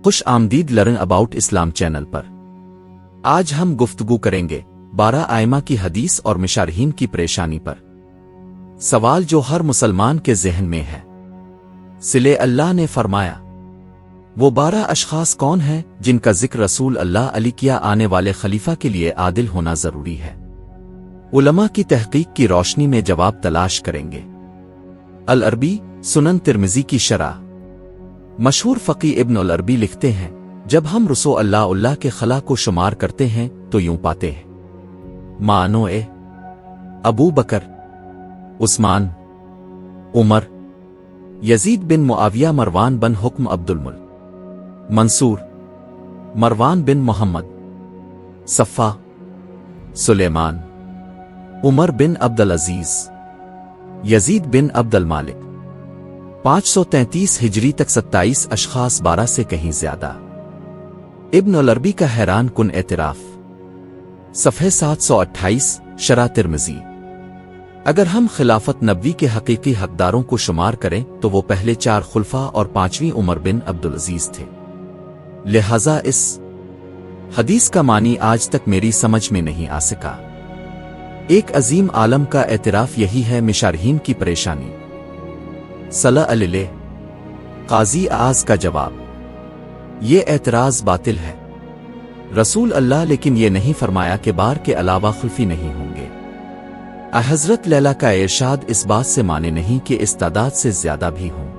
خوش آمدید learn about Islam channel پر۔ آج ہم گفتگو کریں گے 12 ائمہ کی حدیث اور مشارحین کی پریشانی پر۔ سوال جو ہر مسلمان کے ذہن میں ہے۔ صلی اللہ نے فرمایا، وہ 12 اشخاص کون ہیں جن کا ذکر رسول اللہ علیہ کیا آنے والے خلیفہ کے لیے عادل ہونا ضروری ہے؟ علماء کی تحقیق کی روشنی میں جواب تلاش کریں گے۔ العربی سنن ترمذی کی شرح۔ مشہور فقی ابن العربی لکھتے ہیں، جب ہم رسول اللہ کے خلا کو شمار کرتے ہیں تو یوں پاتے ہیں: مانو ابو بکر، عثمان، عمر، یزید بن معاویہ، مروان بن حکم، عبد الملک، منصور، مروان بن محمد، صفا، سلیمان، عمر بن عبد العزیز، یزید بن عبد المالک۔ 533 ہجری تک 27 اشخاص 12 سے کہیں زیادہ۔ ابن العربی کا حیران کن اعتراف، صفحہ 728، شرح ترمذی۔ اگر ہم خلافت نبوی کے حقیقی حقداروں کو شمار کریں تو وہ پہلے 4 خلفاء اور 5ویں عمر بن عبدالعزیز تھے۔ لہذا اس حدیث کا معنی آج تک میری سمجھ میں نہیں آ سکا۔ ایک عظیم عالم کا اعتراف یہی ہے مشارحین کی پریشانی۔ صلی اللہ قاضی اعاز کا جواب، یہ اعتراض باطل ہے۔ رسول اللہ لیکن یہ نہیں فرمایا کہ بار کے علاوہ خلفی نہیں ہوں گے۔ حضرت لیلہ کا ارشاد اس بات سے مانے نہیں کہ اس تعداد سے زیادہ بھی ہوں۔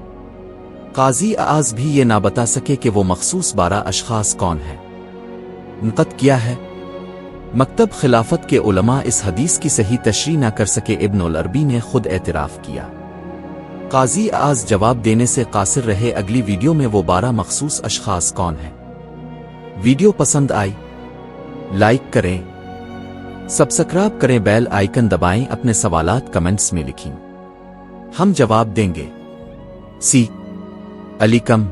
قاضی اعاز بھی یہ نہ بتا سکے کہ وہ مخصوص 12 اشخاص کون ہیں۔ نقد کیا ہے؟ مکتب خلافت کے علماء اس حدیث کی صحیح تشریح نہ کر سکے۔ ابن العربی نے خود اعتراف کیا۔ قاضی اعاز جواب دینے سے قاصر رہے۔ اگلی ویڈیو میں وہ 12 مخصوص اشخاص کون ہیں؟ ویڈیو پسند آئی لائک کریں، سبسکرائب کریں، بیل آئیکن دبائیں، اپنے سوالات کمنٹس میں لکھیں، ہم جواب دیں گے۔ علیکم،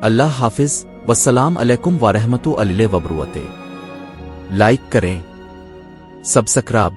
اللہ حافظ، والسلام علیکم ورحمۃ اللہ وبرکاتہ۔ لائک کریں، سبسکرائب